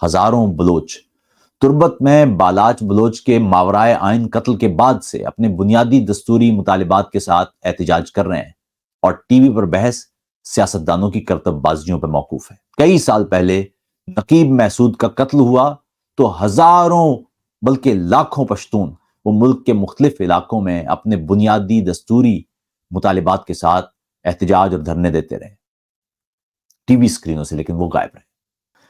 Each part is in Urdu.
ہزاروں بلوچ تربت میں بالاچ بلوچ کے ماورائے آئین قتل کے بعد سے اپنے بنیادی دستوری مطالبات کے ساتھ احتجاج کر رہے ہیں، اور ٹی وی پر بحث سیاستدانوں کی کرتب بازیوں پر موقوف ہے۔ کئی سال پہلے نقیب محسود کا قتل ہوا تو ہزاروں بلکہ لاکھوں پشتون وہ ملک کے مختلف علاقوں میں اپنے بنیادی دستوری مطالبات کے ساتھ احتجاج اور دھرنے دیتے رہے ٹی وی اسکرینوں سے، لیکن وہ غائب رہے۔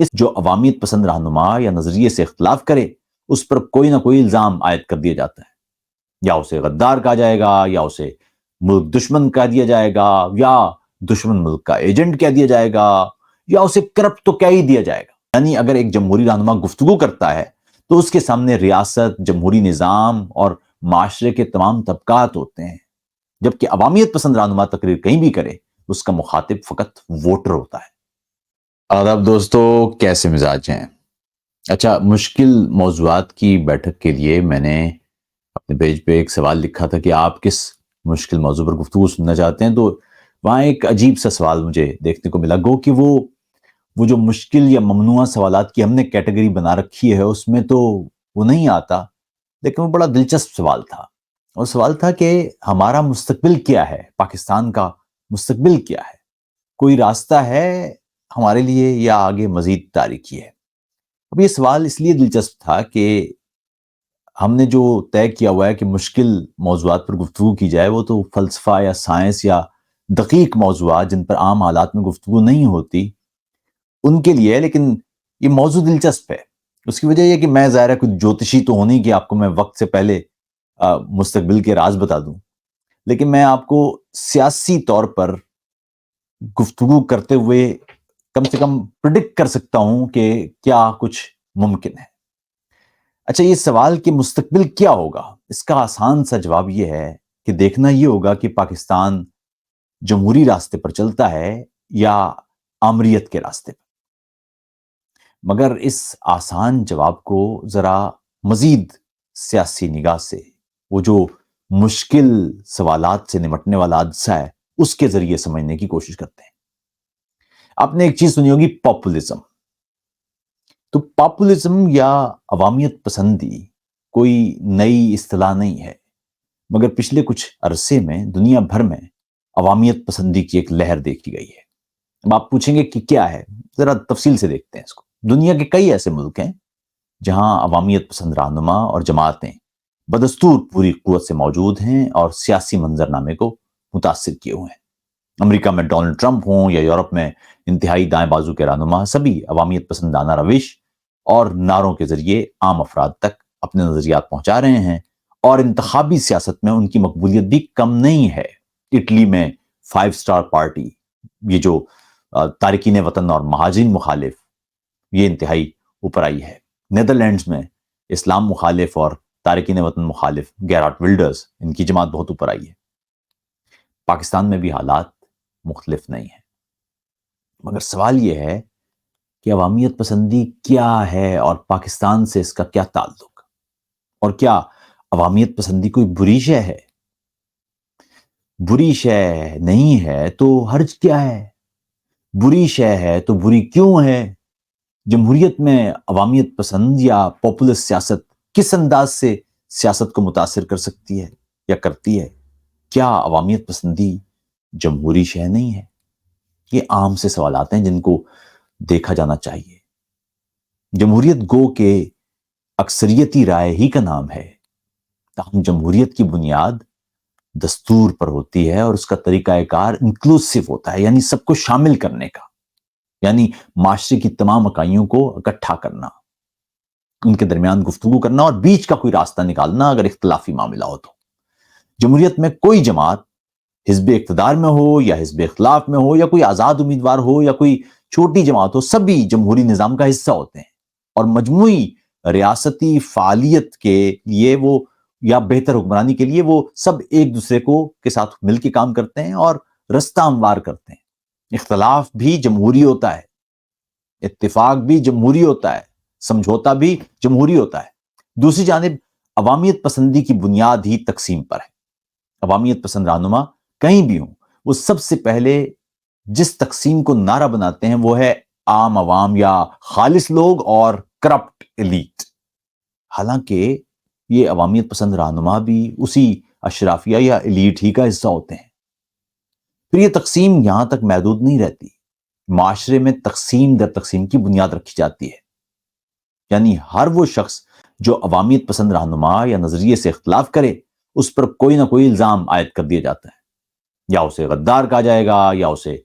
اس جو عوامیت پسند رہنما یا نظریے سے اختلاف کرے اس پر کوئی نہ کوئی الزام عائد کر دیا جاتا ہے، یا اسے غدار کہا جائے گا، یا اسے ملک دشمن کہہ دیا جائے گا، یا دشمن ملک کا ایجنٹ کہہ دیا جائے گا، یا اسے کرپٹ تو کہہ ہی دیا جائے گا۔ یعنی اگر ایک جمہوری رہنما گفتگو کرتا ہے تو اس کے سامنے ریاست، جمہوری نظام اور معاشرے کے تمام طبقات ہوتے ہیں، جبکہ عوامیت پسند رہنما تقریر کہیں بھی کرے اس کا مخاطب فقط ووٹر ہوتا ہے۔ آداب دوستو، کیسے مزاج ہیں؟ اچھا، مشکل موضوعات کی بیٹھک کے لیے میں نے اپنے پیج پہ ایک سوال لکھا تھا کہ آپ کس مشکل موضوع پر گفتگو سننا چاہتے ہیں، تو وہاں ایک عجیب سا سوال مجھے دیکھنے کو ملا، گو کہ وہ جو مشکل یا ممنوعہ سوالات کی ہم نے کیٹیگری بنا رکھی ہے اس میں تو وہ نہیں آتا، لیکن وہ بڑا دلچسپ سوال تھا۔ اور سوال تھا کہ ہمارا مستقبل کیا ہے، پاکستان کا مستقبل کیا ہے، کوئی راستہ ہے ہمارے لیے یا آگے مزید تاریکی ہے؟ اب یہ سوال اس لیے دلچسپ تھا کہ ہم نے جو طے کیا ہوا ہے کہ مشکل موضوعات پر گفتگو کی جائے وہ تو فلسفہ یا سائنس یا دقیق موضوعات جن پر عام حالات میں گفتگو نہیں ہوتی ان کے لیے، لیکن یہ موضوع دلچسپ ہے۔ اس کی وجہ یہ کہ میں ظاہر ہے کچھ جوتشی تو ہونی کہ آپ کو میں وقت سے پہلے مستقبل کے راز بتا دوں، لیکن میں آپ کو سیاسی طور پر گفتگو کرتے ہوئے کم سے کم پریڈکٹ کر سکتا ہوں کہ کیا کچھ ممکن ہے۔ اچھا، یہ سوال کہ مستقبل کیا ہوگا، اس کا آسان سا جواب یہ ہے کہ دیکھنا یہ ہوگا کہ پاکستان جمہوری راستے پر چلتا ہے یا آمریت کے راستے پر۔ مگر اس آسان جواب کو ذرا مزید سیاسی نگاہ سے، وہ جو مشکل سوالات سے نمٹنے والا حادثہ ہے اس کے ذریعے سمجھنے کی کوشش کرتے ہیں۔ آپ نے ایک چیز سنی ہوگی، پاپولزم۔ تو پاپولزم یا عوامیت پسندی کوئی نئی اصطلاح نہیں ہے، مگر پچھلے کچھ عرصے میں دنیا بھر میں عوامیت پسندی کی ایک لہر دیکھی گئی ہے۔ اب آپ پوچھیں گے کہ کیا ہے، ذرا تفصیل سے دیکھتے ہیں اس کو۔ دنیا کے کئی ایسے ملک ہیں جہاں عوامیت پسند رہنما اور جماعتیں بدستور پوری قوت سے موجود ہیں اور سیاسی منظرنامے کو متاثر کیے ہوئے ہیں۔ امریکہ میں ڈونلڈ ٹرمپ ہوں یا یورپ میں انتہائی دائیں بازو کے رہنما، سبھی عوامیت پسندانہ روش اور نعروں کے ذریعے عام افراد تک اپنے نظریات پہنچا رہے ہیں، اور انتخابی سیاست میں ان کی مقبولیت بھی کم نہیں ہے۔ اٹلی میں 5 اسٹار پارٹی، یہ جو تارکین وطن اور مہاجرین مخالف، یہ انتہائی اوپر آئی ہے۔ نیدرلینڈز میں اسلام مخالف اور تارکین وطن مخالف گیرارڈ ولڈرز، ان کی جماعت بہت اوپر آئی ہے۔ پاکستان میں بھی حالات مختلف نہیں ہیں، مگر سوال یہ ہے کہ عوامیت پسندی کیا ہے اور پاکستان سے اس کا کیا تعلق، اور کیا عوامیت پسندی کوئی بری شے ہے؟ بری شے نہیں ہے تو حرج کیا ہے؟ بری شے ہے تو بری کیوں ہے؟ جمہوریت میں عوامیت پسند یا پاپولسٹ سیاست کس انداز سے سیاست کو متاثر کر سکتی ہے یا کرتی ہے؟ کیا عوامیت پسندی جمہوری شے نہیں ہے؟ یہ عام سے سوالات ہیں جن کو دیکھا جانا چاہیے۔ جمہوریت گو کہ اکثریتی رائے ہی کا نام ہے، تاہم جمہوریت کی بنیاد دستور پر ہوتی ہے اور اس کا طریقہ کار انکلوسیو ہوتا ہے، یعنی سب کو شامل کرنے کا، یعنی معاشرے کی تمام اکائیوں کو اکٹھا کرنا، ان کے درمیان گفتگو کرنا اور بیچ کا کوئی راستہ نکالنا اگر اختلافی معاملہ ہو تو۔ جمہوریت میں کوئی جماعت حزب اقتدار میں ہو یا حزب اختلاف میں ہو یا کوئی آزاد امیدوار ہو یا کوئی چھوٹی جماعت ہو، سبھی جمہوری نظام کا حصہ ہوتے ہیں، اور مجموعی ریاستی فعالیت کے لیے وہ یا بہتر حکمرانی کے لیے وہ سب ایک دوسرے کے ساتھ مل کے کام کرتے ہیں اور رستہ ہموار کرتے ہیں۔ اختلاف بھی جمہوری ہوتا ہے، اتفاق بھی جمہوری ہوتا ہے، سمجھوتا بھی جمہوری ہوتا ہے۔ دوسری جانب عوامیت پسندی کی بنیاد ہی تقسیم پر ہے۔ عوامیت پسند رہنما کہیں بھی ہوں، وہ سب سے پہلے جس تقسیم کو نعرہ بناتے ہیں وہ ہے عام عوام یا خالص لوگ اور کرپٹ ایلیٹ. حالانکہ یہ عوامیت پسند رہنما بھی اسی اشرافیہ یا ایلیٹ ہی کا حصہ ہوتے ہیں. پھر یہ تقسیم یہاں تک محدود نہیں رہتی. معاشرے میں تقسیم در تقسیم کی بنیاد رکھی جاتی ہے. یعنی ہر وہ شخص جو عوامیت پسند رہنما یا نظریے سے اختلاف کرے اس پر کوئی نہ کوئی الزام عائد کر دیا جاتا ہے. یا اسے غدار کہا جائے گا، یا اسے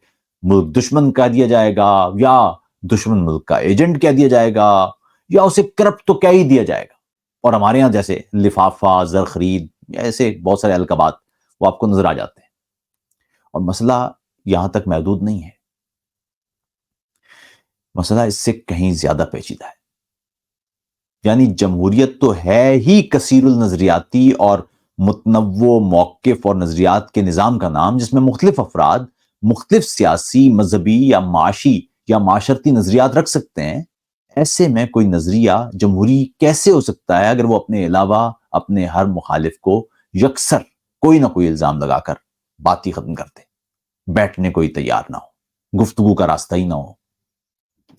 ملک دشمن کہہ دیا جائے گا، یا دشمن ملک کا ایجنٹ کہہ دیا جائے گا، یا اسے کرپٹ تو کہہ ہی دیا جائے گا. اور ہمارے ہاں جیسے لفافہ، زر خرید، ایسے بہت سارے القابات وہ آپ کو نظر آ جاتے ہیں. اور مسئلہ یہاں تک محدود نہیں ہے. مسئلہ اس سے کہیں زیادہ پیچیدہ ہے. یعنی جمہوریت تو ہے ہی کثیر النظریاتی اور متنوع موقف اور نظریات کے نظام کا نام، جس میں مختلف افراد مختلف سیاسی، مذہبی یا معاشی یا معاشرتی نظریات رکھ سکتے ہیں. ایسے میں کوئی نظریہ جمہوری کیسے ہو سکتا ہے اگر وہ اپنے علاوہ اپنے ہر مخالف کو یکسر کوئی نہ کوئی الزام لگا کر بات ہی ختم کر دے، بیٹھنے کوئی تیار نہ ہو، گفتگو کا راستہ ہی نہ ہو.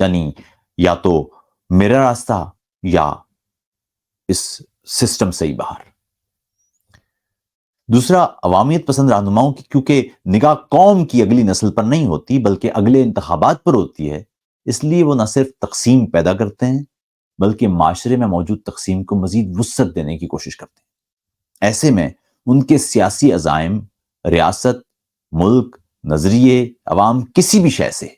یعنی یا تو میرا راستہ یا اس سسٹم سے ہی باہر. دوسرا، عوامیت پسند رہنماؤں کی کیونکہ نگاہ قوم کی اگلی نسل پر نہیں ہوتی بلکہ اگلے انتخابات پر ہوتی ہے، اس لیے وہ نہ صرف تقسیم پیدا کرتے ہیں بلکہ معاشرے میں موجود تقسیم کو مزید وسعت دینے کی کوشش کرتے ہیں. ایسے میں ان کے سیاسی عزائم ریاست، ملک، نظریے، عوام کسی بھی شے سے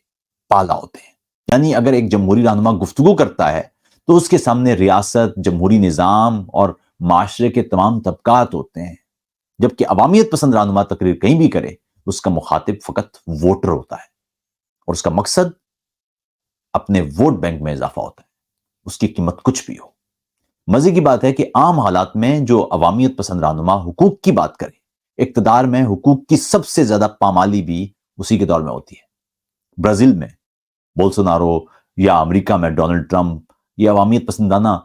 پالا ہوتے ہیں. یعنی اگر ایک جمہوری رہنما گفتگو کرتا ہے تو اس کے سامنے ریاست، جمہوری نظام اور معاشرے کے تمام طبقات ہوتے ہیں، جبکہ عوامیت پسند رہنما تقریر کہیں بھی کرے اس کا مخاطب فقط ووٹر ہوتا ہے اور اس کا مقصد اپنے ووٹ بینک میں اضافہ ہوتا ہے، اس کی قیمت کچھ بھی ہو. مزے کی بات ہے کہ عام حالات میں جو عوامیت پسند رہنما حقوق کی بات کرے، اقتدار میں حقوق کی سب سے زیادہ پامالی بھی اسی کے دور میں ہوتی ہے. برازیل میں بولسونارو یا امریکہ میں ڈونلڈ ٹرمپ، یہ عوامیت پسندانہ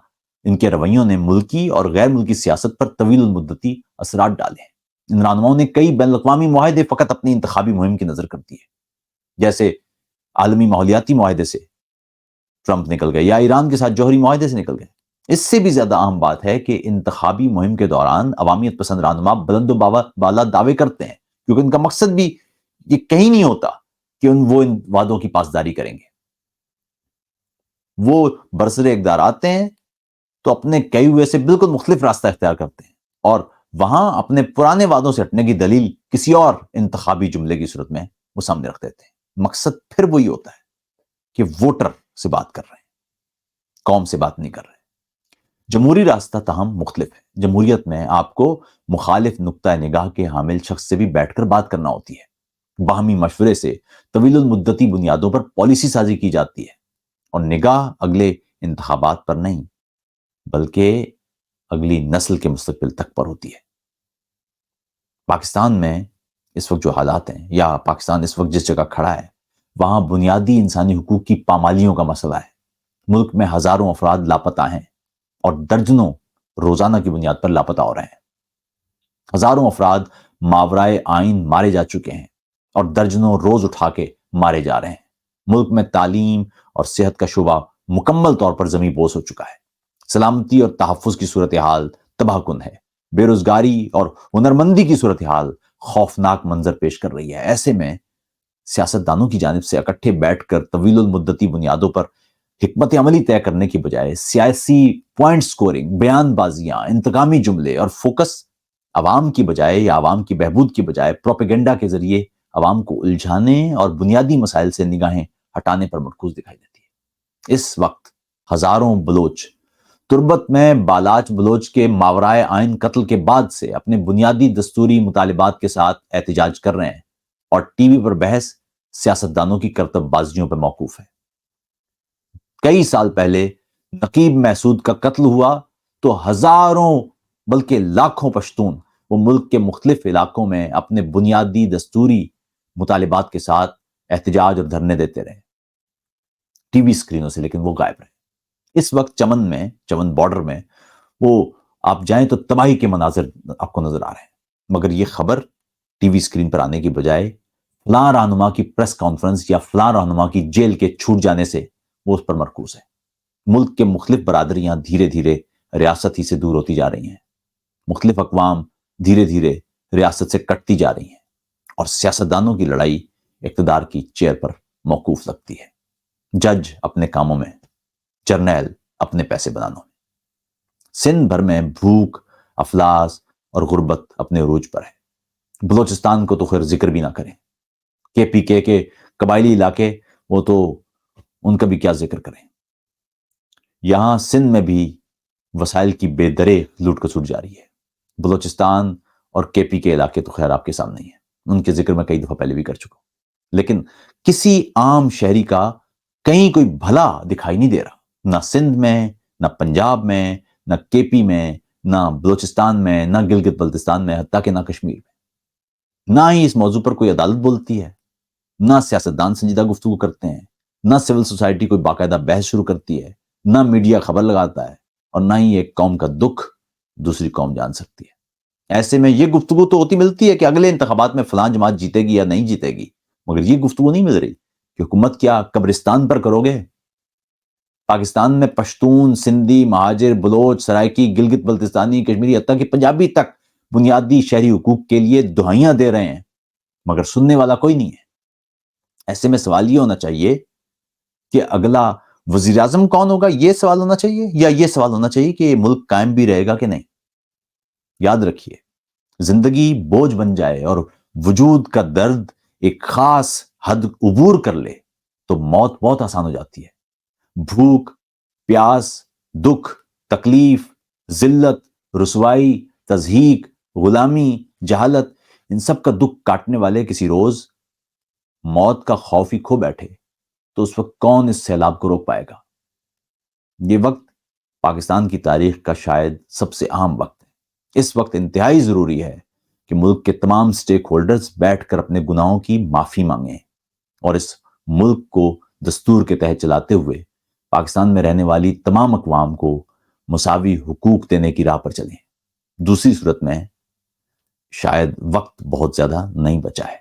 ان کے رویوں نے ملکی اور غیر ملکی سیاست پر طویل المدتی اثرات ڈالے ہیں. ان رہنماؤں نے کئی بین الاقوامی معاہدے فقط اپنی انتخابی مہم کی نظر کر دیے، جیسے عالمی ماحولیاتی معاہدے سے ٹرمپ نکل گئے یا ایران کے ساتھ جوہری معاہدے سے نکل گئے. اس سے بھی زیادہ اہم بات ہے کہ انتخابی مہم کے دوران عوامیت پسند رہنما بلند و بالا دعوے کرتے ہیں، کیونکہ ان کا مقصد بھی یہ کہیں نہیں ہوتا کہ وہ ان وعدوں کی پاسداری کریں گے. وہ برسر اقتدار آتے ہیں تو اپنے کہے ہوئے سے بالکل مختلف راستہ اختیار کرتے ہیں اور وہاں اپنے پرانے وعدوں سے ہٹنے کی دلیل کسی اور انتخابی جملے کی صورت میں وہ سامنے رکھ دیتے ہیں. مقصد پھر وہی ہوتا ہے کہ ووٹر سے بات کر رہے ہیں، قوم سے بات نہیں کر رہے. جمہوری راستہ تاہم مختلف ہے. جمہوریت میں آپ کو مخالف نقطہ نگاہ کے حامل شخص سے بھی بیٹھ کر بات کرنا ہوتی ہے. باہمی مشورے سے طویل المدتی بنیادوں پر پالیسی سازی کی جاتی ہے اور نگاہ اگلے انتخابات پر نہیں بلکہ اگلی نسل کے مستقبل تک پر ہوتی ہے. پاکستان میں اس وقت جو حالات ہیں، یا پاکستان اس وقت جس جگہ کھڑا ہے، وہاں بنیادی انسانی حقوق کی پامالیوں کا مسئلہ ہے. ملک میں ہزاروں افراد لاپتہ ہیں اور درجنوں روزانہ کی بنیاد پر لاپتہ ہو رہے ہیں. ہزاروں افراد ماورائے آئین مارے جا چکے ہیں اور درجنوں روز اٹھا کے مارے جا رہے ہیں. ملک میں تعلیم اور صحت کا شعبہ مکمل طور پر زمیں بوس ہو چکا ہے. سلامتی اور تحفظ کی صورتحال تباہ کن ہے. بے روزگاری اور ہنرمندی کی صورتحال خوفناک منظر پیش کر رہی ہے. ایسے میں سیاستدانوں کی جانب سے اکٹھے بیٹھ کر طویل المدتی بنیادوں پر حکمت عملی طے کرنے کی بجائے سیاسی پوائنٹ سکورنگ، بیان بازیاں، انتقامی جملے اور فوکس عوام کی بجائے یا عوام کی بہبود کی بجائے پروپیگنڈا کے ذریعے عوام کو الجھانے اور بنیادی مسائل سے نگاہیں ہٹانے پر مرکوز دکھائی دیتی ہے. اس وقت ہزاروں بلوچ تربت میں بالاچ بلوچ کے ماورائے آئین قتل کے بعد سے اپنے بنیادی دستوری مطالبات کے ساتھ احتجاج کر رہے ہیں اور ٹی وی پر بحث سیاستدانوں کی کرتب بازیوں پر موقوف ہے. کئی سال پہلے نقیب محسود کا قتل ہوا تو ہزاروں بلکہ لاکھوں پشتون وہ ملک کے مختلف علاقوں میں اپنے بنیادی دستوری مطالبات کے ساتھ احتجاج اور دھرنے دیتے رہے ٹی وی اسکرینوں سے، لیکن وہ غائب رہے. اس وقت چمن بارڈر میں وہ آپ جائیں تو تباہی کے مناظر آپ کو نظر آ رہے ہیں، مگر یہ خبر ٹی وی اسکرین پر آنے کی بجائے فلاں رہنما کی پریس کانفرنس یا فلاں رہنما کی جیل کے چھوٹ جانے سے وہ اس پر مرکوز ہے۔ ملک کے مختلف برادریاں دھیرے دھیرے ریاست ہی سے دور ہوتی جا رہی ہیں، مختلف اقوام دھیرے دھیرے ریاست سے کٹتی جا رہی ہیں، اور سیاستدانوں کی لڑائی اقتدار کی چیئر پر موقوف لگتی ہے۔ جج اپنے کاموں میں، جرنیل اپنے پیسے بنانوں میں۔ سندھ بھر میں بھوک، افلاس اور غربت اپنے عروج پر ہے۔ بلوچستان کو تو خیر ذکر بھی نہ کریں، کے قبائلی علاقے، وہ تو ان کا بھی کیا ذکر کریں۔ یہاں سندھ میں بھی وسائل کی بے درے لوٹ کسوٹ جاری ہے۔ بلوچستان اور کے علاقے تو خیر آپ کے سامنے ہی ہیں، ان کے ذکر میں کئی دفعہ پہلے بھی کر چکا ہوں، لیکن کسی عام شہری کا کہیں کوئی بھلا دکھائی نہیں دے رہا، نہ سندھ میں، نہ پنجاب میں، نہ کے میں، نہ بلوچستان میں، نہ گلگت بلتستان میں، حتیٰ کہ نہ کشمیر میں۔ نہ ہی اس موضوع پر کوئی عدالت بولتی ہے، نہ سیاستدان سنجیدہ گفتگو کرتے ہیں، نہ سول سوسائٹی کوئی باقاعدہ بحث شروع کرتی ہے، نہ میڈیا خبر لگاتا ہے، اور نہ ہی ایک قوم کا دکھ دوسری قوم جان سکتی ہے۔ ایسے میں یہ گفتگو تو ہوتی ملتی ہے کہ اگلے انتخابات میں فلاں جماعت جیتے گی یا نہیں جیتے گی، مگر یہ گفتگو نہیں مل رہی کہ حکومت کیا قبرستان پر کرو گے؟ پاکستان میں پشتون، سندھی، مہاجر، بلوچ، سرائکی، گلگت بلتستانی، کشمیری، حتیٰ کہ پنجابی تک بنیادی شہری حقوق کے لیے دہائیاں دے رہے ہیں، مگر سننے والا کوئی نہیں ہے۔ ایسے میں سوال یہ ہونا چاہیے کہ اگلا وزیر اعظم کون ہوگا، یہ سوال ہونا چاہیے، یا یہ سوال ہونا چاہیے کہ یہ ملک قائم بھی رہے گا کہ نہیں۔ یاد رکھیے، زندگی بوجھ بن جائے اور وجود کا درد ایک خاص حد عبور کر لے تو موت بہت آسان ہو جاتی ہے۔ بھوک، پیاس، دکھ، تکلیف، ذلت، رسوائی، تضحیک، غلامی، جہالت، ان سب کا دکھ کاٹنے والے کسی روز موت کا خوف ہی کھو بیٹھے تو اس وقت کون اس سیلاب کو روک پائے گا؟ یہ وقت پاکستان کی تاریخ کا شاید سب سے اہم وقت ہے۔ اس وقت انتہائی ضروری ہے کہ ملک کے تمام سٹیک ہولڈرز بیٹھ کر اپنے گناہوں کی معافی مانگیں اور اس ملک کو دستور کے تحت چلاتے ہوئے پاکستان میں رہنے والی تمام اقوام کو مساوی حقوق دینے کی راہ پر چلیں۔ دوسری صورت میں شاید وقت بہت زیادہ نہیں بچا ہے۔